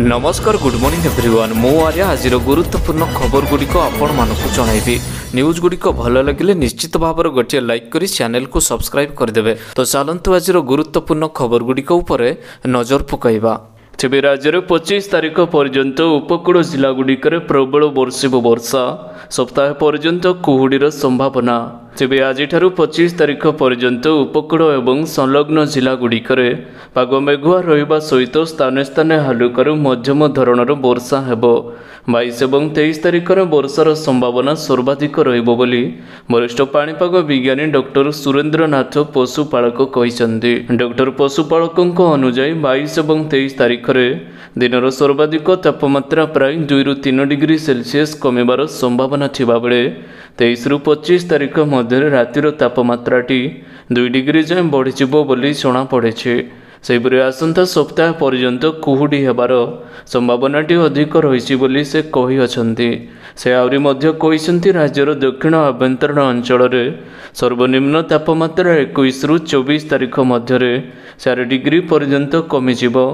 नमस्कार good morning everyone मु आर्या आज गुरुत्वपूर्ण खबर गुड़िक आपण मानकु जणाइबी। न्यूज गुड़िक भल लगे निश्चित भाव गोटे लाइक करी चैनल को सब्सक्राइब करदेवे। तो चलतु आज गुरुत्वपूर्ण खबर गुड़िक उपरे नजर पकाइबा। तेबे राज्य में 25 तारिख पर्यंत उपकूल जिला गुड़िक प्रबल बर्षिब वर्षा सप्ताह पर्यंत कुहुड़ीर संभावना। तेबे आज 25 तारिख पर्यंत उपकूल एवं संलग्न जिला गुड़िक पाग मेघुआ रहिबा सहित स्थाने स्थाने हालुकारू मध्यम धरणर वर्षा हेबो। 22 और 23 तारिख वर्षार संभावना सर्वाधिक रहिबो बोली वरिष्ठ पाणीपाग विज्ञानी डॉक्टर सुरेंद्रनाथ पशुपालक कहिसंती। डॉक्टर पशुपालक अनुसार 22 और 23 तारिख दिनर सर्वाधिक तापमात्रा प्राय 2 ରୁ 3 डिग्री सेल्सियस कमिबार संभावना थिबा बेले 23 ରୁ 25 तारिख मध्य रातिर तापमात्राटी 2 डिग्री जाए बढ़ीजिबो बोली जणा पड़े। सेहिपरि आसंता सप्ताह पर्यंत कुहुड़ी हेबार संभावनाटी अधिक रही बोली से कही अछंती। से आउरी मध्य कहिसंती राज्यर दक्षिण आभ्यंतरण अंचल सर्वनिम्न तापमात्रा 21 ରୁ 24 तारिख मध्य 4 डिग्री पर्यंत कमिजिबो।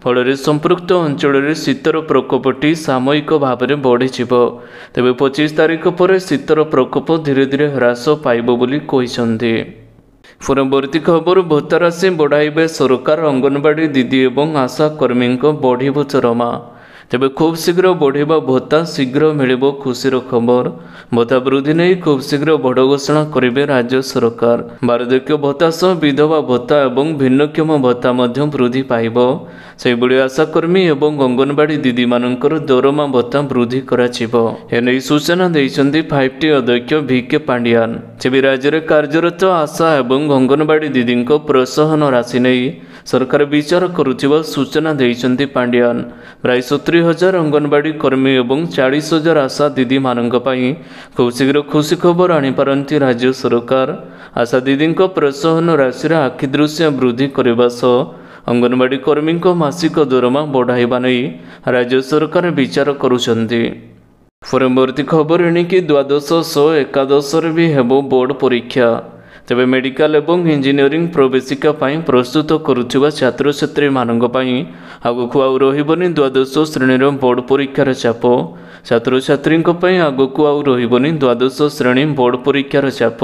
फल संपृक्त अंचल शीतर प्रकोपटी सामयिक भाव में बढ़ीजिबो। तेबे 25 तारिख पर शीतर प्रकोप धीरे धीरे ह्रास पाइबो बोली कहिसंती। परवर्ती खबर भत्ता राशि बढ़ाइबे सरकार अंगनवाड़ी दीदी एवं आशा कर्मी बढ़िबो दरमा। तेबे खूब शीघ्र बढ़िबा भत्ता शीघ्र मिलिबो खुशीर खबर। भत्ता वृद्धि नहीं खूब शीघ्र बड़ घोषणा करेंगे राज्य सरकार। बार्धक्य भत्ता सह विधवा भत्ता और भिन्नक्षम भत्ता मध्य वृद्धि पाइबो। सेहिभଳି आशाकर्मी एवं अंगनवाड़ी दीदी मानकर दरमा भत्ता वृद्धि कराजिबो। एने सूचना देइछन्ती 5T अध्यक्ष VK पांडियान। तेबे राज्य में कार्यरत आशा एवं अंगनवाड़ी दीदी प्रोत्साहन राशि नहीं सरकार विचार करुथिबा सूचना देइछन्ती पांडियान। प्राय 70,000 अंगनवाड़ी कर्मी और 40,000 आशा दीदी मानक पई खूब शीघ्र खुशी खबर आनीपारती राज्य सरकार। आशा दीदी प्रोत्साहन राशि आखिदृश्य वृद्धि करने सह अंगनवाड़ी कर्मी मासिक दरमा बढ़ाइबा नहीं राज्य सरकार विचार करुछन्ती। परवर्ती खबर एणिकी द्वादश सह एकादश भी हेबो बोर्ड परीक्षा। तेबे मेडिकल एवं इंजीनियरिंग प्रवेशिका पाई प्रस्तुत करुथिबा छात्र छात्री मानक पाई आगकु आउ रहिबनी द्वादश श्रेणीर बोर्ड परीक्षार चाप। छात्र छात्री आगकु आउ रहिबनी द्वादश श्रेणी बोर्ड परीक्षार चाप।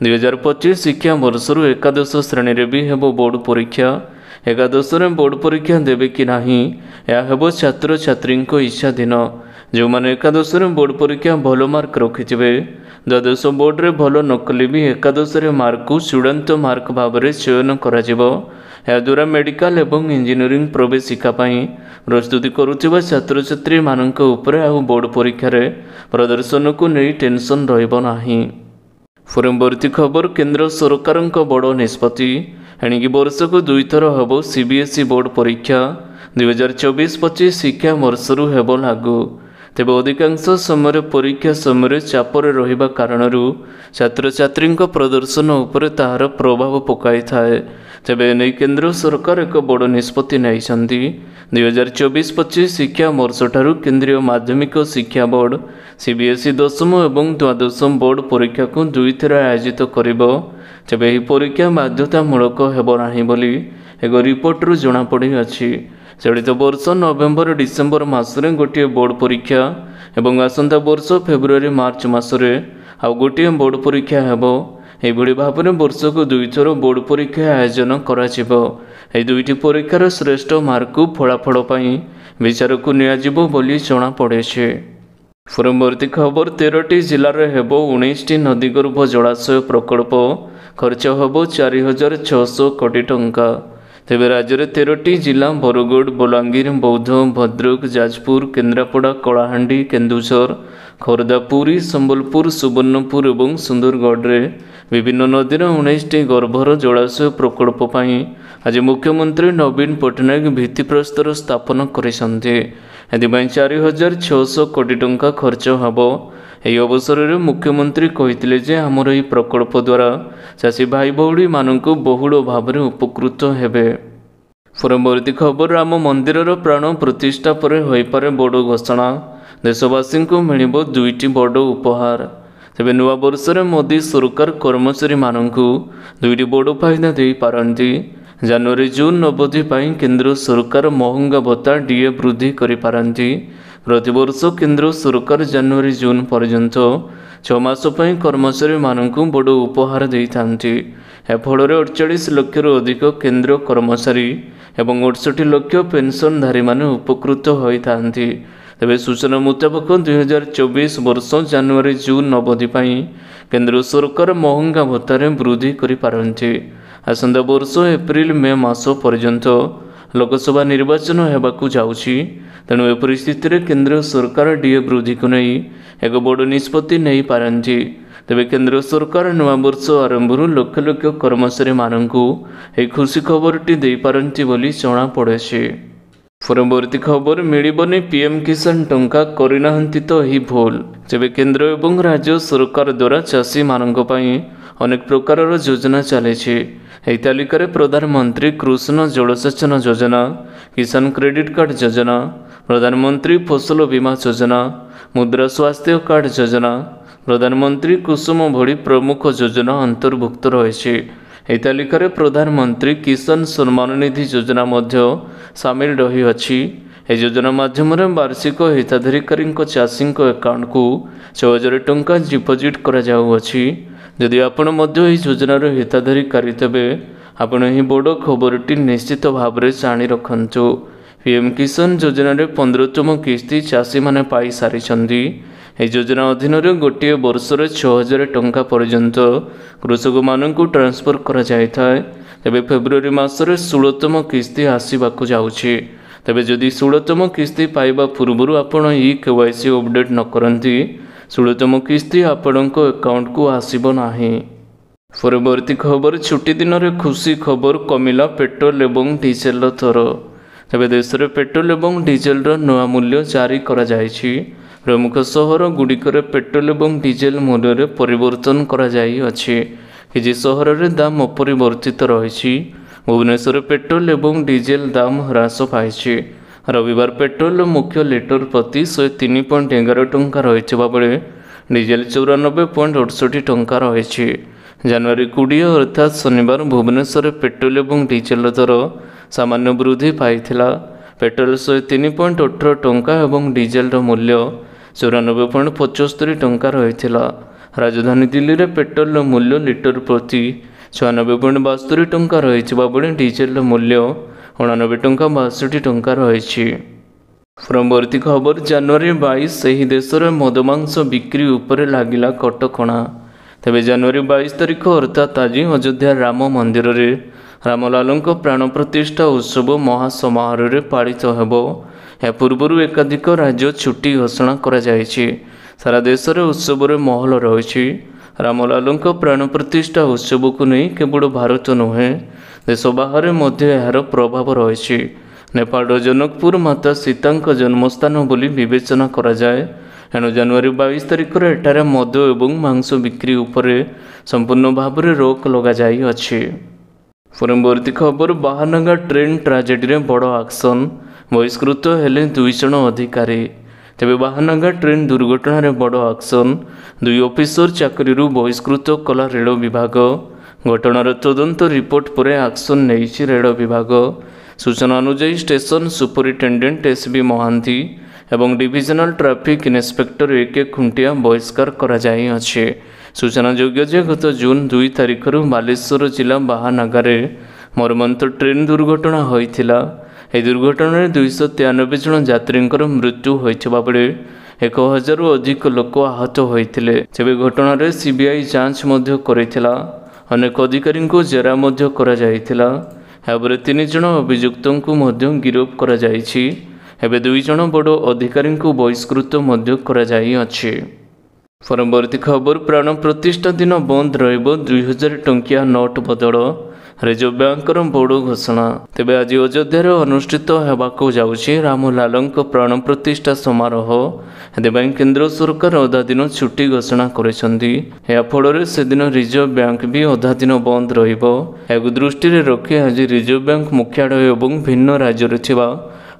2025 शिक्षा वर्षरु एकादश श्रेणी भी हेबो बोर्ड परीक्षा। एकादश बोर्ड परीक्षा देवे कि नहीं यह हेबो छात्र छात्री इच्छाधीन। जो मैंने एकादश बोर्ड परीक्षा भल मार्क रखिथे द्वादश बोर्ड रे भल नकली भी एकादश मार्क को चूड़ांत मार्क भाव में चयन करा मेडिकल एवं इंजीनियरिंग प्रवेशिका प्रस्तुति करुथिबा छात्र छात्री मानक उपरे आउ बोर्ड परीक्षा रे प्रदर्शन को नहीं टेंशन रहिबो नाही। परवर्ती खबर केंद्र सरकार बड़ निष्पत्ति एणिकी वर्ष को 2 थर हेबो CBSE बोर्ड परीक्षा। 2024-25 शिक्षा वर्षरु हेबो लागू। तेबे अधिकांश समय परीक्षा समय चापरे रहिबा कारणरू छात्र छात्री प्रदर्शन उपरे ताहार प्रभाव पकाई थाए। तेबे एने केंद्र सरकार एक बड़ निष्पत्ति नैछन्ती। 2024-25 शिक्षा वर्ष ठारू केंद्रीय माध्यमिक शिक्षा बोर्ड CBSE दशम एवं द्वादश बोर्ड परीक्षा को 2 थर आयोजित करिबो। तेबे एही परीक्षा बाध्यतामूलक हेबो नाही बोली एक रिपोर्टरू जणा पड़ी अछि। चलित वर्ष नवेम्बर डिसेम्बर मासरे गोटे बोर्ड परीक्षा एवं आसंता वर्ष फेब्रुआरी मार्च मासरे आउ गोटे बोर्ड परीक्षा हेबो। एभଳି भाବରେ वर्षको 2 थर बोर्ड परीक्षा आयोजन कराजिबो। एही दुईटी परीक्षार श्रेष्ठ मार्क फलाफल पई विचारକୁ नियाजिबो बोली जणा पड़ेछे। परवर्ती खबर 13टी जिल्लार हेबो 19टी नदीगर्भ जलाशय प्रकल्प खर्च हेबो 4,600 कोटी टंका। तेबे राज्य में 13टी जिला बरगड़ बलांगीर बौद्ध भद्रक जाजपुर केन्द्रापड़ा कलाहांडी केन्दुझर खोर्धा पुरी संबलपुर सुवर्णपुर और सुंदरगढ़ रे विभिन्न नदीर 19टी गर्भर जलाशय प्रकल्प पई आज मुख्यमंत्री नवीन पट्टनायक भित्तिप्रस्तर स्थापन करिसंते। एथिपाई 4,600 कोटी टंका खर्च हेबो। यह अवसर में मुख्यमंत्री कहिथिले जे हमर एही प्रकल्प द्वारा चाषी भाई भौणी मानक बहुल भाव में उपकृत हेबे। परवर्ती खबर राम मंदिर प्राण प्रतिष्ठा पर होइपारे बड़ घोषणा। देशवासी को मिलिबो 2टी बड़ उपहार। तेबे नुआ वर्ष में मोदी सरकार कर्मचारी मानक 2टी बड़ फायदा दे पारंती। ଜାନୁଆରୀ ଜୁନ୍ ଅବଧି ପାଇଁ କେନ୍ଦ୍ର ସରକାର ମହଙ୍ଗା ଭତ୍ତା ଡିଏ ବୃଦ୍ଧି କରିପାରନ୍ତି। ପ୍ରତିବର୍ଷ କେନ୍ଦ୍ର ସରକାର ଜାନୁଆରୀ ଜୁନ୍ ପର୍ଯ୍ୟନ୍ତ 6 ମାସ ପାଇଁ କର୍ମଚାରୀମାନଙ୍କୁ ବଡ଼ ଉପହାର ଦେଇଥାନ୍ତି। ଏଫଳରେ 48 ଲକ୍ଷରୁ ଅଧିକ କେନ୍ଦ୍ର କର୍ମଚାରୀ ଏବଂ 68 ଲକ୍ଷ ପେନ୍ସନଧାରୀମାନେ ଉପକୃତ ହୋଇଥାନ୍ତି। ତେବେ ସୂଚନା ମୁତାବକ 2024 ବର୍ଷ ଜାନୁଆରୀ ଜୁନ୍ ଅବଧି ପାଇଁ କେନ୍ଦ୍ର ସରକାର ମହଙ୍ଗା ଭତ୍ତାରେ ବୃଦ୍ଧି କରିପାରନ୍ତି। ଆସନ୍ତା ବର୍ଷ ଏପ୍ରିଲ ମେ ମାସ ପର୍ଯ୍ୟନ୍ତ ଲୋକସଭା ନିର୍ବାଚନ ହେବାକୁ ଯାଉଛି। ତେଣୁ ଏ ପରିସ୍ଥିତିରେ କେନ୍ଦ୍ର ସରକାର ଡିଏ ବୃଦ୍ଧିକୁ ନେଇ ଏକ ବଡ଼ ନିଷ୍ପତ୍ତି ନେଇପାରନ୍ତି। ତେବେ କେନ୍ଦ୍ର ସରକାର ନୂଆବର୍ଷ ଆରମ୍ଭରୁ ଲକ୍ଷ ଲକ୍ଷ କର୍ମଚାରୀମାନଙ୍କୁ ଏହି ଖୁସି ଖବରଟି ଦେଇପାରନ୍ତି ବୋଲି ଜଣାପଡ଼ିଛି। ପରବର୍ତ୍ତୀ ଖବର, ମିଳିବନି ପିଏମ୍ କିଷାନ ଟଙ୍କା, କରିନାହାନ୍ତି ତ ଏହି ଭୁଲ। ତେବେ କେନ୍ଦ୍ର ଏବଂ ରାଜ୍ୟ ସରକାର ଦ୍ୱାରା ଚାଷୀମାନଙ୍କ ପାଇଁ ଅନେକ ପ୍ରକାରର ଯୋଜନା ଚାଲିଛି। ଏହି ତାଲିକାରେ ପ୍ରଧାନମନ୍ତ୍ରୀ କୃଷି ଜଳସେଚନ ଯୋଜନା, କିଷାନ କ୍ରେଡିଟ୍ କାର୍ଡ ଯୋଜନା, ପ୍ରଧାନମନ୍ତ୍ରୀ ଫସଲ ବୀମା ଯୋଜନା, ମୁଦ୍ରା ସ୍ୱାସ୍ଥ୍ୟ କାର୍ଡ ଯୋଜନା, ପ୍ରଧାନମନ୍ତ୍ରୀ କୁସୁମ ଭଳି ପ୍ରମୁଖ ଯୋଜନା ଅନ୍ତର୍ଭୁକ୍ତ ରହିଛି। ଏହି ତାଲିକାରେ ପ୍ରଧାନମନ୍ତ୍ରୀ କିଷାନ ସମ୍ମାନ ନିଧି ଯୋଜନା ମଧ୍ୟ ସାମିଲ ରହିଅଛି। ଏହି ଯୋଜନା ମାଧ୍ୟମରେ ବାର୍ଷିକ ହିତାଧିକାରୀଙ୍କ ଚାଷୀଙ୍କ ଆକାଉଣ୍ଟକୁ 6,000 ଟଙ୍କା ଡିପୋଜିଟ୍ କରାଯାଉଅଛି। ଯଦି ଆପଣ ମଧ୍ୟ ଏହି ଯୋଜନାର ହିତାଧିକାରୀ ତେବେ ଆପଣ ଏହି ବଡ଼ ଖବରଟି ନିଶ୍ଚିତ ଭାବରେ ଜାଣି ରଖନ୍ତୁ। ପିଏମ୍ କିଷାନ ଯୋଜନାରେ 15ତମ କିସ୍ତି ଚାଷୀମାନେ ପାଇସାରିଛନ୍ତି। ଏହି ଯୋଜନା ଅଧୀନରେ ଗୋଟିଏ ବର୍ଷରେ 6,000 ଟଙ୍କା ପର୍ଯ୍ୟନ୍ତ କୃଷକମାନଙ୍କୁ ଟ୍ରାନ୍ସଫର କରାଯାଇଥାଏ। ତେବେ ଫେବୃଆରୀ ମାସରେ 16ତମ କିସ୍ତି ଆସିବାକୁ ଯାଉଛି। ତେବେ ଯଦି 16ତମ କିସ୍ତି ପାଇବା ପୂର୍ବରୁ ଆପଣ KYC ଅପଡେଟ୍ ନ କରନ୍ତି, 16ତମ କିସ୍ତି ଆପଣଙ୍କ ଆକାଉଣ୍ଟକୁ ଆସିବ ନାହିଁ। ପରବର୍ତ୍ତୀ ଖବର, ଛୁଟି ଦିନରେ ଖୁସି ଖବର, କମିଲା ପେଟ୍ରୋଲ ଏବଂ ଡିଜେଲର ଦର। ତେବେ ଦେଶରେ ପେଟ୍ରୋଲ ଏବଂ ଡିଜେଲର ନୂଆ ମୂଲ୍ୟ ଜାରି କରାଯାଇଛି। ପ୍ରମୁଖ ସହରଗୁଡ଼ିକରେ ପେଟ୍ରୋଲ ଏବଂ ଡିଜେଲ ମୂଲ୍ୟରେ ପରିବର୍ତ୍ତନ କରାଯାଇଅଛି। କିଛି ସହରରେ ଦାମ ଅପରିବର୍ତ୍ତିତ ରହିଛି। ଭୁବନେଶ୍ୱରରେ ପେଟ୍ରୋଲ ଏବଂ ଡିଜେଲ ଦାମ ହ୍ରାସ ପାଇଛି। ରବିବାର ପେଟ୍ରୋଲର ମୁଖ୍ୟ ଲିଟର ପ୍ରତି 103.11 ଟଙ୍କା ରହିଥିବା ବେଳେ ଡିଜେଲ 94.68 ଟଙ୍କା ରହିଛି। ଜାନୁଆରୀ 20 ଅର୍ଥାତ୍ ଶନିବାର ଭୁବନେଶ୍ୱରରେ ପେଟ୍ରୋଲ ଏବଂ ଡିଜେଲର ଦର ସାମାନ୍ୟ ବୃଦ୍ଧି ପାଇଥିଲା। ପେଟ୍ରୋଲ 103.18 ଟଙ୍କା ଏବଂ ଡିଜେଲର ମୂଲ୍ୟ 94.75 ଟଙ୍କା ରହିଥିଲା। ରାଜଧାନୀ ଦିଲ୍ଲୀରେ ପେଟ୍ରୋଲର ମୂଲ୍ୟ ଲିଟର ପ୍ରତି 96.72 ଟଙ୍କା ରହିଥିବା ବେଳେ ଡିଜେଲର ମୂଲ୍ୟ 89.62 ଟଙ୍କା ରହିଛି। ପରବର୍ତ୍ତୀ ଖବର, ଜାନୁଆରୀ 22 ସେହି ଦେଶରେ ମଦମାଂସ ବିକ୍ରି ଉପରେ ଲାଗିଲା କଟକଣା। ତେବେ ଜାନୁଆରୀ 22 ତାରିଖ ଅର୍ଥାତ୍ ଆଜି ଅଯୋଧ୍ୟା ରାମ ମନ୍ଦିରରେ ରାମଲାଲଙ୍କ ପ୍ରାଣ ପ୍ରତିଷ୍ଠା ଉତ୍ସବ ମହାସମାରୋହରେ ପାଳିତ ହେବ। ଏହା ପୂର୍ବରୁ ଏକାଧିକ ରାଜ୍ୟ ଛୁଟି ଘୋଷଣା କରାଯାଇଛି। ସାରା ଦେଶରେ ଉତ୍ସବରେ ମହଲ ରହିଛି। ରାମଲାଲଙ୍କ ପ୍ରାଣ ପ୍ରତିଷ୍ଠା ଉତ୍ସବକୁ ନେଇ କେବଳ ଭାରତ ନୁହେଁ, ଦେଶ ବାହାରେ ମଧ୍ୟ ଏହାର ପ୍ରଭାବ ରହିଛି। ନେପାଳର ଜନକପୁର ମାତା ସୀତାଙ୍କ ଜନ୍ମସ୍ଥାନ ବୋଲି ବିବେଚନା କରାଯାଏ। ଏଣୁ ଜାନୁଆରୀ 22 ତାରିଖରେ ଏଠାରେ ମଦ ଏବଂ ମାଂସ ବିକ୍ରି ଉପରେ ସମ୍ପୂର୍ଣ୍ଣ ଭାବରେ ରୋକ ଲଗାଯାଇଅଛି। ପରବର୍ତ୍ତୀ ଖବର, ବାହାନଗା ଟ୍ରେନ୍ ଟ୍ରାଜେଡିରେ ବଡ଼ ଆକ୍ସନ, ବହିଷ୍କୃତ ହେଲେ 2 ଜଣ ଅଧିକାରୀ। ତେବେ ବାହାନଗା ଟ୍ରେନ୍ ଦୁର୍ଘଟଣାରେ ବଡ଼ ଆକ୍ସନ, 2 ଅଫିସର ଚାକିରିରୁ ବହିଷ୍କୃତ କଲା ରେଳ ବିଭାଗ। ଘଟଣାର ତଦନ୍ତ ରିପୋର୍ଟ ପରେ ଆକ୍ସନ ନେଇଛି ରେଳ ବିଭାଗ। ସୂଚନା ଅନୁଯାୟୀ ଷ୍ଟେସନ ସୁପରିଟେଣ୍ଡେଣ୍ଟ SB ମହାନ୍ତି ଏବଂ divisional traffic inspector AK Khuntia ବହିଷ୍କାର କରାଯାଇଅଛି। ସୂଚନାଯୋଗ୍ୟ ଯେ ଗତ ଜୁନ୍ 2 ତାରିଖରୁ ବାଲେଶ୍ୱର ଜିଲ୍ଲା ବାହାନଗାରେ ମର୍ମନ୍ତୁଦ ଟ୍ରେନ୍ ଦୁର୍ଘଟଣା ହୋଇଥିଲା। ଏହି ଦୁର୍ଘଟଣାରେ 293 ଜଣ ଯାତ୍ରୀଙ୍କର ମୃତ୍ୟୁ ହୋଇଥିବା ବେଳେ 1000ରୁ ଅଧିକ ଲୋକ ଆହତ ହୋଇଥିଲେ। ତେବେ ଘଟଣାରେ CBI ଯାଞ୍ଚ ମଧ୍ୟ କରିଥିଲା। ଅନେକ ଅଧିକାରୀଙ୍କୁ ଜେରା ମଧ୍ୟ କରାଯାଇଥିଲା। ଏହାପରେ 3 ଜଣ ଅଭିଯୁକ୍ତଙ୍କୁ ମଧ୍ୟ ଗିରଫ କରାଯାଇଛି। ଏବେ 2 ଜଣ ବଡ଼ ଅଧିକାରୀଙ୍କୁ ବହିଷ୍କୃତ ମଧ୍ୟ କରାଯାଇଅଛି। ପରବର୍ତ୍ତୀ ଖବର, ପ୍ରାଣ ପ୍ରତିଷ୍ଠା ଦିନ ବନ୍ଦ ରହିବ 2000 ଟଙ୍କିଆ ନୋଟ ବଦଳ। ରିଜର୍ଭ ବ୍ୟାଙ୍କର ବଡ଼ ଘୋଷଣା। ତେବେ ଆଜି ଅଯୋଧ୍ୟାରେ ଅନୁଷ୍ଠିତ ହେବାକୁ ଯାଉଛି ରାମଲାଲଙ୍କ ପ୍ରାଣ ପ୍ରତିଷ୍ଠା ସମାରୋହ। ଏଥିପାଇଁ କେନ୍ଦ୍ର ସରକାର ଅଧା ଦିନ ଛୁଟି ଘୋଷଣା କରିଛନ୍ତି। ଏହା ଫଳରେ ସେଦିନ ରିଜର୍ଭ ବ୍ୟାଙ୍କ ବି ଅଧା ଦିନ ବନ୍ଦ ରହିବ। ଏହାକୁ ଦୃଷ୍ଟିରେ ରଖି ଆଜି ରିଜର୍ଭ ବ୍ୟାଙ୍କ ମୁଖ୍ୟାଳୟ ଏବଂ ଭିନ୍ନ ରାଜ୍ୟରେ ଥିବା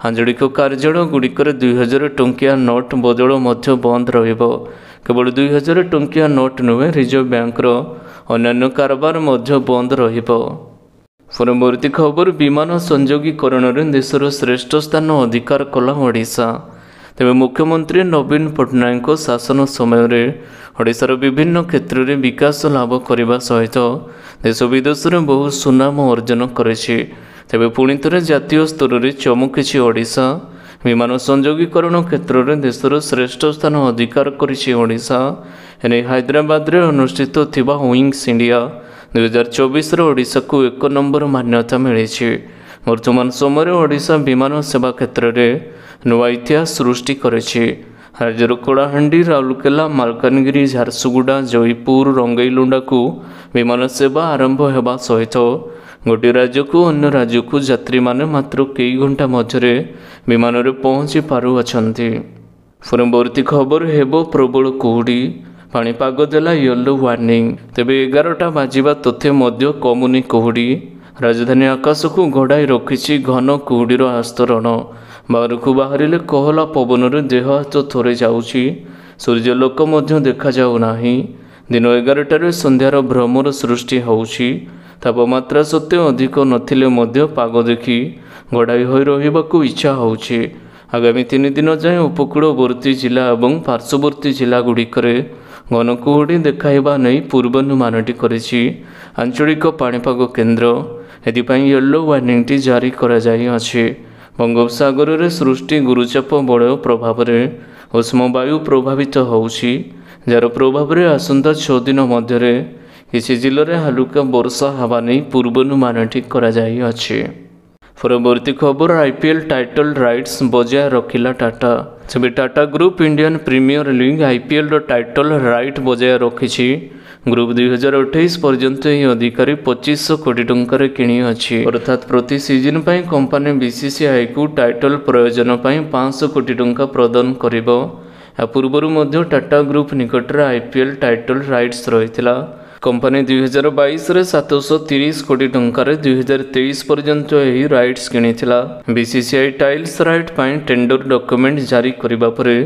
ଆଞ୍ଚଳିକ କାର୍ଯ୍ୟାଳୟ ଗୁଡ଼ିକରେ 2000 ଟଙ୍କିଆ ନୋଟ ବଦଳ ମଧ୍ୟ ବନ୍ଦ ରହିବ। କେବଳ 2000 ଟଙ୍କିଆ ନୋଟ ନୁହେଁ, ରିଜର୍ଭ ବ୍ୟାଙ୍କର ଅନ୍ୟାନ୍ୟ କାରବାର ମଧ୍ୟ ବନ୍ଦ ରହିବ। ପରବର୍ତ୍ତୀ ଖବର ବିମାନ ସଂଯୋଗୀକରଣରେ ଦେଶର ଶ୍ରେଷ୍ଠ ସ୍ଥାନ ଅଧିକାର କଲା ଓଡ଼ିଶା। ତେବେ ମୁଖ୍ୟମନ୍ତ୍ରୀ ନବୀନ ପଟ୍ଟନାୟକଙ୍କ ଶାସନ ସମୟରେ ଓଡ଼ିଶାର ବିଭିନ୍ନ କ୍ଷେତ୍ରରେ ବିକାଶ ଲାଭ କରିବା ସହିତ ଦେଶ ବିଦେଶରେ ବହୁ ସୁନାମ ଅର୍ଜନ କରିଛି। ତେବେ ପୁଣି ଥରେ ଜାତୀୟ ସ୍ତରରେ ଚମକିଛି ଓଡ଼ିଶା। ବିମାନ ସଂଯୋଗୀକରଣ କ୍ଷେତ୍ରରେ ଦେଶର ଶ୍ରେଷ୍ଠ ସ୍ଥାନ ଅଧିକାର କରିଛି ଓଡ଼ିଶା। ଏନେଇ ହାଇଦ୍ରାବାଦରେ ଅନୁଷ୍ଠିତ ଥିବା ୱିଙ୍ଗସ୍ ଇଣ୍ଡିଆ 2024ରେ ଓଡ଼ିଶାକୁ 1 ନମ୍ବର ମାନ୍ୟତା ମିଳିଛି। ବର୍ତ୍ତମାନ ସମୟରେ ଓଡ଼ିଶା ବିମାନ ସେବା କ୍ଷେତ୍ରରେ ନୂଆ ଇତିହାସ ସୃଷ୍ଟି କରିଛି। ରାଜ୍ୟର କଳାହାଣ୍ଡି, ରାଉରକେଲା, ମାଲକାନଗିରି, ଝାରସୁଗୁଡ଼ା, ଜୟପୁର, ରଙ୍ଗେଇଲୁଣ୍ଡାକୁ ବିମାନ ସେବା ଆରମ୍ଭ ହେବା ସହିତ ଗୋଟିଏ ରାଜ୍ୟକୁ ଅନ୍ୟ ରାଜ୍ୟକୁ ଯାତ୍ରୀମାନେ ମାତ୍ର କେଇ ଘଣ୍ଟା ମଧ୍ୟରେ ବିମାନରେ ପହଞ୍ଚି ପାରୁଅଛନ୍ତି। ପରବର୍ତ୍ତୀ ଖବର ହେବ ପ୍ରବଳ କୁହୁଡ଼ି, ପାଣିପାଗ ଦେଲା ୟେଲୋ ୱାର୍ଣ୍ଣିଂ। ତେବେ 11ଟା ବାଜିବା ତଥ୍ୟ ମଧ୍ୟ କମୁନି କୁହୁଡ଼ି। ରାଜଧାନୀ ଆକାଶକୁ ଘୋଡ଼ାଇ ରଖିଛି ଘନ କୁହୁଡ଼ିର ଆସ୍ତରଣ। ବାହାରକୁ ବାହାରିଲେ କୋହଲା ପବନରେ ଦେହ ହାତ ଥରି ଯାଉଛି। ସୂର୍ଯ୍ୟଲୋକ ମଧ୍ୟ ଦେଖାଯାଉନାହିଁ। ଦିନ 11ଟାରେ ସନ୍ଧ୍ୟାର ଭ୍ରମର ସୃଷ୍ଟି ହେଉଛି। ତାପମାତ୍ରା ସତ୍ତ୍ୱେ ଅଧିକ ନଥିଲେ ମଧ୍ୟ ପାଗ ଦେଖି ଘୋଡ଼ାଇ ହୋଇ ରହିବାକୁ ଇଚ୍ଛା ହେଉଛି। ଆଗାମୀ 3 ଦିନ ଯାଏଁ ଉପକୂଳବର୍ତ୍ତୀ ଜିଲ୍ଲା ଏବଂ ପାର୍ଶ୍ୱବର୍ତ୍ତୀ ଜିଲ୍ଲାଗୁଡ଼ିକରେ ଘନ କୁହୁଡ଼ି ଦେଖାଇବା ନେଇ ପୂର୍ବାନୁମାନଟି କରିଛି ଆଞ୍ଚଳିକ ପାଣିପାଗ କେନ୍ଦ୍ର। ଏଥିପାଇଁ ୟେଲୋ ୱାର୍ଣ୍ଣିଂଟି ଜାରି କରାଯାଇଅଛି। ବଙ୍ଗୋପସାଗରରେ ସୃଷ୍ଟି ଗୁରୁଚାପ ବଳୟ ପ୍ରଭାବରେ ଉଷ୍ମ ବାୟୁ ପ୍ରଭାବିତ ହେଉଛି, ଯାହାର ପ୍ରଭାବରେ ଆସନ୍ତା 6 ଦିନ ମଧ୍ୟରେ କିଛି ଜିଲ୍ଲାରେ ହାଲୁକା ବର୍ଷା ହେବା ନେଇ ପୂର୍ବାନୁମାନଟି କରାଯାଇଅଛି। ପରବର୍ତ୍ତୀ ଖବର IPL ଟାଇଟଲ ରାଇଟ୍ସ ବଜାୟ ରଖିଲା ଟାଟା। ତେବେ Tata group Indian premier league IPLର ଟାଇଟଲ ରାଇଟ୍ ବଜାୟ ରଖିଛି। ଗ୍ରୁପ 2028 ପର୍ଯ୍ୟନ୍ତ ଏହି ଅଧିକାରୀ 2500 କୋଟି ଟଙ୍କାରେ କିଣିଅଛି। ଅର୍ଥାତ୍ ପ୍ରତି ସିଜନ୍ ପାଇଁ କମ୍ପାନୀ BCCIକୁ ଟାଇଟଲ ପ୍ରୟୋଜନ ପାଇଁ 500 କୋଟି ଟଙ୍କା ପ୍ରଦାନ କରିବ। ଏହା ପୂର୍ବରୁ ମଧ୍ୟ ଟାଟା ଗ୍ରୁପ ନିକଟରେ IPL ଟାଇଟଲ ରାଇଟ୍ସ ରହିଥିଲା। କମ୍ପାନୀ 2022ରେ 730 କୋଟି ଟଙ୍କାରେ 2023 ପର୍ଯ୍ୟନ୍ତ ଏହି ରାଇଟ୍ସ କିଣିଥିଲା। BCCI ଟାଇଲ୍ସ ରାଇଟ୍ ପାଇଁ ଟେଣ୍ଡର ଡକ୍ୟୁମେଣ୍ଟ ଜାରି କରିବା ପରେ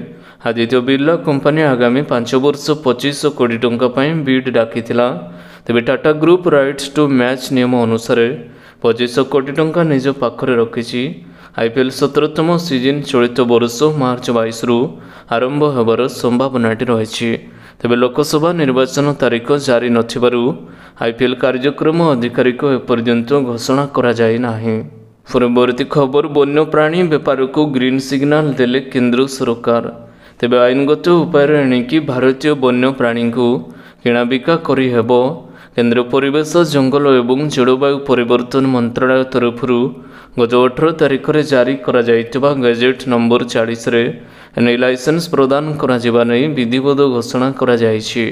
ଆଦିତ୍ୟ ବିର୍ଲା କମ୍ପାନୀ ଆଗାମୀ 5 ବର୍ଷ 2500 କୋଟି ଟଙ୍କା ପାଇଁ ବିଡ୍ ଡାକିଥିଲା। ତେବେ Tata group rights to match ନିୟମ ଅନୁସାରେ 2500 କୋଟି ଟଙ୍କା ନିଜ ପାଖରେ ରଖିଛି। IPL 17ତମ ସିଜନ୍ ଚଳିତ ବର୍ଷ ମାର୍ଚ୍ଚ 22ରୁ ଆରମ୍ଭ ହେବାର ସମ୍ଭାବନାଟି ରହିଛି। ତେବେ ଲୋକସଭା ନିର୍ବାଚନ ତାରିଖ ଜାରି ନଥିବାରୁ IPL କାର୍ଯ୍ୟକ୍ରମ ଆଧିକାରିକ ଏପର୍ଯ୍ୟନ୍ତ ଘୋଷଣା କରାଯାଇନାହିଁ। ପରବର୍ତ୍ତୀ ଖବର ବନ୍ୟପ୍ରାଣୀ ବେପାରକୁ ଗ୍ରୀନ୍ ସିଗ୍ନାଲ ଦେଲେ କେନ୍ଦ୍ର ସରକାର। ତେବେ ଆଇନଗତ ଉପାୟରେ ଏଣିକି ଭାରତୀୟ ବନ୍ୟପ୍ରାଣୀଙ୍କୁ କିଣାବିକା କରିହେବ। କେନ୍ଦ୍ର ପରିବେଶ, ଜଙ୍ଗଲ ଏବଂ ଜଳବାୟୁ ପରିବର୍ତ୍ତନ ମନ୍ତ୍ରାଳୟ ତରଫରୁ ଗତ 18 ତାରିଖରେ ଜାରି କରାଯାଇଥିବା ଗେଜେଟ୍ ନମ୍ବର 40ରେ ଏନେଇ ଲାଇସେନ୍ସ ପ୍ରଦାନ କରାଯିବା ନେଇ ବିଧିବଦ୍ଧ ଘୋଷଣା କରାଯାଇଛି।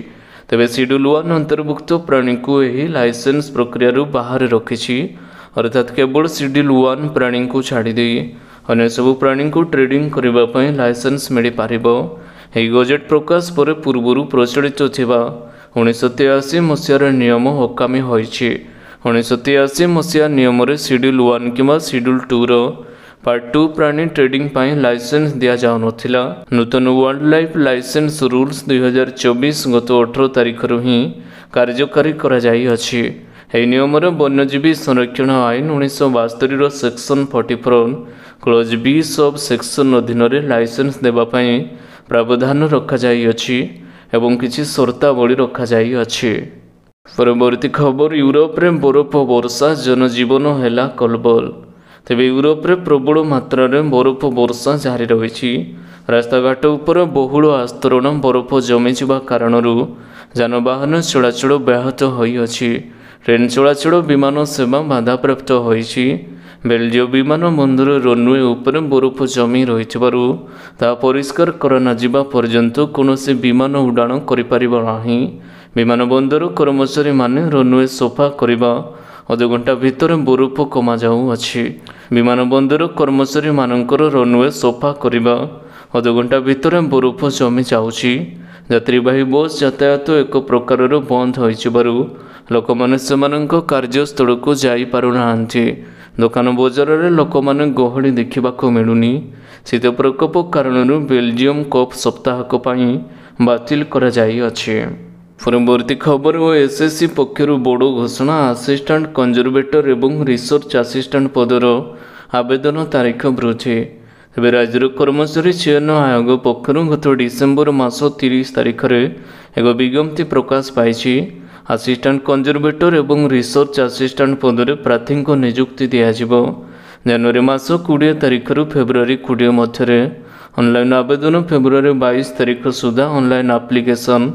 ତେବେ ସିଡ୍ୟୁଲ୍ 1 ଅନ୍ତର୍ଭୁକ୍ତ ପ୍ରାଣୀଙ୍କୁ ଏହି ଲାଇସେନ୍ସ ପ୍ରକ୍ରିୟାରୁ ବାହାରେ ରଖିଛି। ଅର୍ଥାତ୍ କେବଳ ସିଡ୍ୟୁଲ୍ 1 ପ୍ରାଣୀଙ୍କୁ ଛାଡ଼ିଦେଇ ଅନ୍ୟ ସବୁ ପ୍ରାଣୀଙ୍କୁ ଟ୍ରେଡିଂ କରିବା ପାଇଁ ଲାଇସେନ୍ସ ମିଳିପାରିବ। ଏହି ଗଜେଟ୍ ପ୍ରକାଶ ପରେ ପୂର୍ବରୁ ପ୍ରଚଳିତ ଥିବା 1983 ମସିହାର ନିୟମ ଅକାମୀ ହୋଇଛି। 1983 ମସିହା ନିୟମରେ ସିଡ୍ୟୁଲ୍ 1 କିମ୍ବା ସିଡ୍ୟୁଲ୍ 2ର ପାର୍ଟ 2 ପ୍ରାଣୀ ଟ୍ରେଡିଂ ପାଇଁ ଲାଇସେନ୍ସ ଦିଆଯାଉନଥିଲା। ନୂତନ ୱାଇଲ୍ଡ ଲାଇଫ୍ ଲାଇସେନ୍ସ ରୁଲ୍ସ 2024 ଗତ 18 ତାରିଖରୁ ହିଁ କାର୍ଯ୍ୟକାରୀ କରାଯାଇଅଛି। ଏହି ନିୟମରେ ବନ୍ୟଜୀବୀ ସଂରକ୍ଷଣ ଆଇନ 1972ର ସେକ୍ସନ 44 କ୍ଲୋଜ୍ B ସବ୍ ସେକ୍ସନ ଅଧୀନରେ ଲାଇସେନ୍ସ ଦେବା ପାଇଁ ପ୍ରାବଧାନ ରଖାଯାଇଅଛି ଏବଂ କିଛି ସର୍ତ୍ତାବଳୀ ରଖାଯାଇଅଛି। ପରବର୍ତ୍ତୀ ଖବର ୟୁରୋପରେ ବରଫ ବର୍ଷା, ଜନଜୀବନ ହେଲା କଲବଲ। ତେବେ ୟୁରୋପରେ ପ୍ରବଳ ମାତ୍ରାରେ ବରଫ ବର୍ଷା ଜାରି ରହିଛି। ରାସ୍ତାଘାଟ ଉପରେ ବହୁଳ ଆସ୍ତରଣ ବରଫ ଜମିଯିବା କାରଣରୁ ଯାନବାହନ ଚଳାଚଳ ବ୍ୟାହତ ହୋଇଅଛି। ଟ୍ରେନ୍ ଚଳାଚଳ, ବିମାନ ସେବା ବାଧାପ୍ରାପ୍ତ ହୋଇଛି। ବେଲଜିୟ ବିମାନ ବନ୍ଦର ରନୱେ ଉପରେ ବରଫ ଜମି ରହିଥିବାରୁ ତାହା ପରିଷ୍କାର କରାନଯିବା ପର୍ଯ୍ୟନ୍ତ କୌଣସି ବିମାନ ଉଡ଼ାଣ କରିପାରିବ ନାହିଁ। ବିମାନ ବନ୍ଦର କର୍ମଚାରୀମାନେ ରନୱେ ସଫା କରିବା ଅଧଘଣ୍ଟା ଭିତରେ ବରଫ କମାଯାଉଅଛି। ବିମାନ ବନ୍ଦର କର୍ମଚାରୀମାନଙ୍କର ରନୱେ ସଫା କରିବା ଅଧଘଣ୍ଟା ଭିତରେ ବରଫ ଜମି ଯାଉଛି। ଯାତ୍ରୀବାହୀ ବସ୍ ଯାତାୟାତ ଏକ ପ୍ରକାରର ବନ୍ଦ ହୋଇଯିବାରୁ ଲୋକମାନେ ସେମାନଙ୍କ କାର୍ଯ୍ୟସ୍ଥଳକୁ ଯାଇପାରୁନାହାନ୍ତି। ଦୋକାନ ବଜାରରେ ଲୋକମାନେ ଗହଳି ଦେଖିବାକୁ ମିଳୁନି। ଶୀତ ପ୍ରକୋପ କାରଣରୁ ବେଲଜିୟମ କପ୍ ସପ୍ତାହକ ପାଇଁ ବାତିଲ କରାଯାଇଅଛି। ପରବର୍ତ୍ତୀ ଖବର ଓ ଏସ୍ଏସ୍ସି ପକ୍ଷରୁ ବଡ଼ ଘୋଷଣା। ଆସିଷ୍ଟାଣ୍ଟ କଞ୍ଜରଭେଟର ଏବଂ ରିସର୍ଚ୍ଚ ଆସିଷ୍ଟାଣ୍ଟ ପଦର ଆବେଦନ ତାରିଖ ବୃଦ୍ଧି। ତେବେ ରାଜ୍ୟର କର୍ମଚାରୀ ଚୟନ ଆୟୋଗ ପକ୍ଷରୁ ଗତ ଡିସେମ୍ବର ମାସ 30 ତାରିଖରେ ଏକ ବିଜ୍ଞପ୍ତି ପ୍ରକାଶ ପାଇଛି। ଆସିଷ୍ଟାଣ୍ଟ କଞ୍ଜରଭେଟର ଏବଂ ରିସର୍ଚ୍ଚ ଆସିଷ୍ଟାଣ୍ଟ ପଦରେ ପ୍ରାର୍ଥୀଙ୍କୁ ନିଯୁକ୍ତି ଦିଆଯିବ। ଜାନୁଆରୀ ମାସ 20 ତାରିଖରୁ ଫେବୃଆରୀ 20 ମଧ୍ୟରେ ଅନଲାଇନ୍ ଆବେଦନ, ଫେବୃଆରୀ 22 ତାରିଖ ସୁଦ୍ଧା ଅନଲାଇନ୍ ଆପ୍ଲିକେସନ୍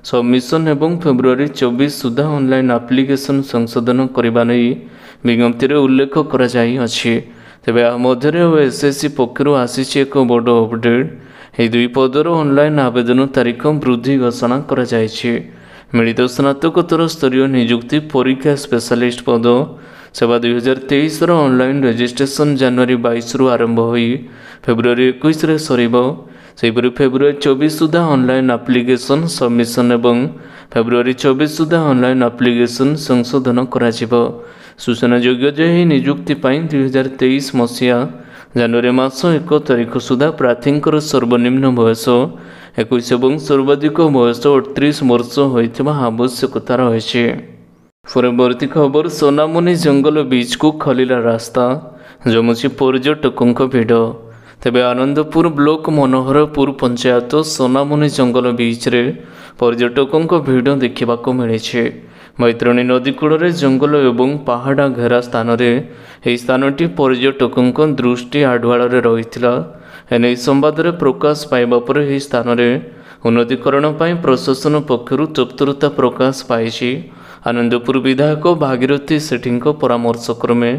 ସବମିଶନ ଏବଂ ଫେବୃଆରୀ 24 ସୁଦ୍ଧା ଅନଲାଇନ୍ ଆପ୍ଲିକେସନ୍ ସଂଶୋଧନ କରିବା ନେଇ ବିଜ୍ଞପ୍ତିରେ ଉଲ୍ଲେଖ କରାଯାଇଅଛି। ତେବେ ଏହା ମଧ୍ୟରେ ଏସ୍ଏସ୍ସି ପକ୍ଷରୁ ଆସିଛି ଏକ ବଡ଼ ଅପଡେଟ୍। ଏହି ଦୁଇ ପଦର ଅନଲାଇନ୍ ଆବେଦନ ତାରିଖ ବୃଦ୍ଧି ଘୋଷଣା କରାଯାଇଛି। ମିଳିତ ସ୍ନାତକୋତ୍ତର ସ୍ତରୀୟ ନିଯୁକ୍ତି ପରୀକ୍ଷା ସ୍ପେଶାଲିଷ୍ଟ ପଦ ସେବା 2023ର ଅନଲାଇନ୍ ରେଜିଷ୍ଟ୍ରେସନ୍ ଜାନୁଆରୀ 22ରୁ ଆରମ୍ଭ ହୋଇ ଫେବୃଆରୀ 21ରେ ସରିବ। ସେହିପରି ଫେବୃଆରୀ 24 ସୁଦ୍ଧା ଅନଲାଇନ୍ ଆପ୍ଲିକେସନ୍ ସବମିଶନ ଏବଂ ଫେବୃଆରୀ 24 ସୁଦ୍ଧା ଅନଲାଇନ୍ ଆପ୍ଲିକେସନ୍ ସଂଶୋଧନ କରାଯିବ। ସୂଚନାଯୋଗ୍ୟ ଯେ ଏହି ନିଯୁକ୍ତି ପାଇଁ 2023 ମସିହା ଜାନୁଆରୀ ମାସ 1 ତାରିଖ ସୁଦ୍ଧା ପ୍ରାର୍ଥୀଙ୍କର ସର୍ବନିମ୍ନ ବୟସ 21 ଏବଂ ସର୍ବାଧିକ ବୟସ 38 ବର୍ଷ ହୋଇଥିବା ଆବଶ୍ୟକତା ରହିଛି। ପରବର୍ତ୍ତୀ ଖବର, ସୋନାମୁନି ଜଙ୍ଗଲ ବିଚ୍କୁ ଖୋଲିଲା ରାସ୍ତା, ଜମୁଛି ପର୍ଯ୍ୟଟକଙ୍କ ଭିଡ଼। ତେବେ ଆନନ୍ଦପୁର ବ୍ଲକ ମନୋହରପୁର ପଞ୍ଚାୟତ ସୋନାମୁନି ଜଙ୍ଗଲ ବିଚ୍ରେ ପର୍ଯ୍ୟଟକଙ୍କ ଭିଡ଼ ଦେଖିବାକୁ ମିଳିଛି। ବୈତରଣୀ ନଦୀ କୂଳରେ ଜଙ୍ଗଲ ଏବଂ ପାହାଡ଼ ଘେରା ସ୍ଥାନରେ ଏହି ସ୍ଥାନଟି ପର୍ଯ୍ୟଟକଙ୍କ ଦୃଷ୍ଟି ଆଢୁଆଳରେ ରହିଥିଲା। ଏନେଇ ସମ୍ବାଦରେ ପ୍ରକାଶ ପାଇବା ପରେ ଏହି ସ୍ଥାନରେ ଉନ୍ନତିକରଣ ପାଇଁ ପ୍ରଶାସନ ପକ୍ଷରୁ ତତ୍ପରତା ପ୍ରକାଶ ପାଇଛି। ଆନନ୍ଦପୁର ବିଧାୟକ ଭାଗୀରଥୀ ସେଠୀଙ୍କ ପରାମର୍ଶ କ୍ରମେ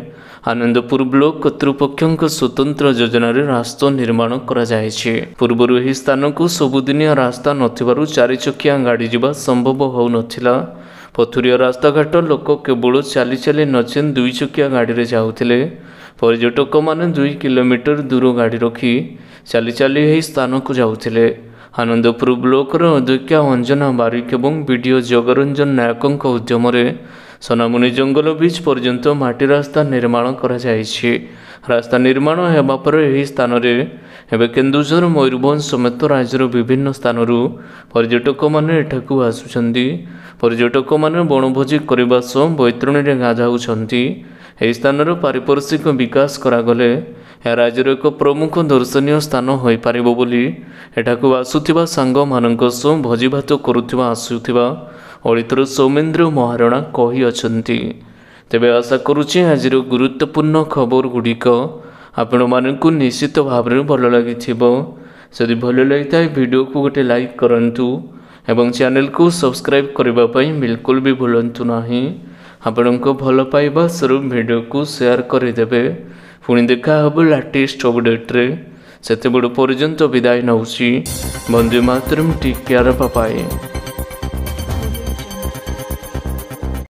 ଆନନ୍ଦପୁର ବ୍ଲକ କର୍ତ୍ତୃପକ୍ଷଙ୍କ ସ୍ୱତନ୍ତ୍ର ଯୋଜନାରେ ରାସ୍ତା ନିର୍ମାଣ କରାଯାଇଛି। ପୂର୍ବରୁ ଏହି ସ୍ଥାନକୁ ସବୁଦିନିଆ ରାସ୍ତା ନଥିବାରୁ 4 ଚକିଆ ଗାଡ଼ି ଯିବା ସମ୍ଭବ ହେଉନଥିଲା। ପଥୁରିଆ ରାସ୍ତାଘାଟ ଲୋକ କେବଳ ଚାଲି ଚାଲି ନଚେତ୍ 2 ଚକିଆ ଗାଡ଼ିରେ ଯାଉଥିଲେ। ପର୍ଯ୍ୟଟକମାନେ 2 କିଲୋମିଟର ଦୂର ଗାଡ଼ି ରଖି ଚାଲି ଚାଲି ଏହି ସ୍ଥାନକୁ ଯାଉଥିଲେ। ଆନନ୍ଦପୁର ବ୍ଲକର ଅଧ୍ୟକ୍ଷା ଅଞ୍ଜନା ବାରିକ ଏବଂ ବିଡିଓ ଜଗରଞ୍ଜନ ନାୟକଙ୍କ ଉଦ୍ୟମରେ ସୋନାମୁନି ଜଙ୍ଗଲ ବିଚ୍ ପର୍ଯ୍ୟନ୍ତ ମାଟି ରାସ୍ତା ନିର୍ମାଣ କରାଯାଇଛି। ରାସ୍ତା ନିର୍ମାଣ ହେବା ପରେ ଏହି ସ୍ଥାନରେ ଏବେ କେନ୍ଦୁଝର, ମୟୂରଭଞ୍ଜ ସମେତ ରାଜ୍ୟର ବିଭିନ୍ନ ସ୍ଥାନରୁ ପର୍ଯ୍ୟଟକମାନେ ଏଠାକୁ ଆସୁଛନ୍ତି। ପର୍ଯ୍ୟଟକମାନେ ବଣଭୋଜି କରିବା ସହ ବୈତରଣୀରେ ଗାଧାଉଛନ୍ତି। ଏହି ସ୍ଥାନର ପାରିପାର୍ଶ୍ୱିକ ବିକାଶ କରାଗଲେ ଏହା ରାଜ୍ୟର ଏକ ପ୍ରମୁଖ ଦର୍ଶନୀୟ ସ୍ଥାନ ହୋଇପାରିବ ବୋଲି ଏଠାକୁ ଆସୁଥିବା ସାଙ୍ଗମାନଙ୍କ ସହ ଭୋଜିଭାତ କରୁଥିବା ଆସୁଥିବା ଅଳିତର ସୌମେନ୍ଦ୍ର ମହାରଣା କହିଅଛନ୍ତି। ତେବେ ଆଶା କରୁଛି ଆଜିର ଗୁରୁତ୍ୱପୂର୍ଣ୍ଣ ଖବର ଗୁଡ଼ିକ ଆପଣମାନଙ୍କୁ ନିଶ୍ଚିତ ଭାବରେ ଭଲ ଲାଗିଥିବ। ଯଦି ଭଲ ଲାଗିଥାଏ ଭିଡ଼ିଓକୁ ଗୋଟେ ଲାଇକ୍ କରନ୍ତୁ ଏବଂ ଚ୍ୟାନେଲକୁ ସବସ୍କ୍ରାଇବ୍ କରିବା ପାଇଁ ବିଲକୁଲ ବି ଭୁଲନ୍ତୁ ନାହିଁ। ଆପଣଙ୍କ ଭଲ ପାଇବା ସ୍ୱରୂପ ଭିଡ଼ିଓକୁ ସେୟାର କରିଦେବେ। ପୁଣି ଦେଖା ହେବ ଲାଟେଷ୍ଟ ଅପଡେଟ୍ରେ। ସେତେବେଳ ପର୍ଯ୍ୟନ୍ତ ବିଦାୟ ନେଉଛି। ବନ୍ଦେ ମାତରମ୍, ଟେକ୍ କେୟାର, ବାଏ ବାଏ।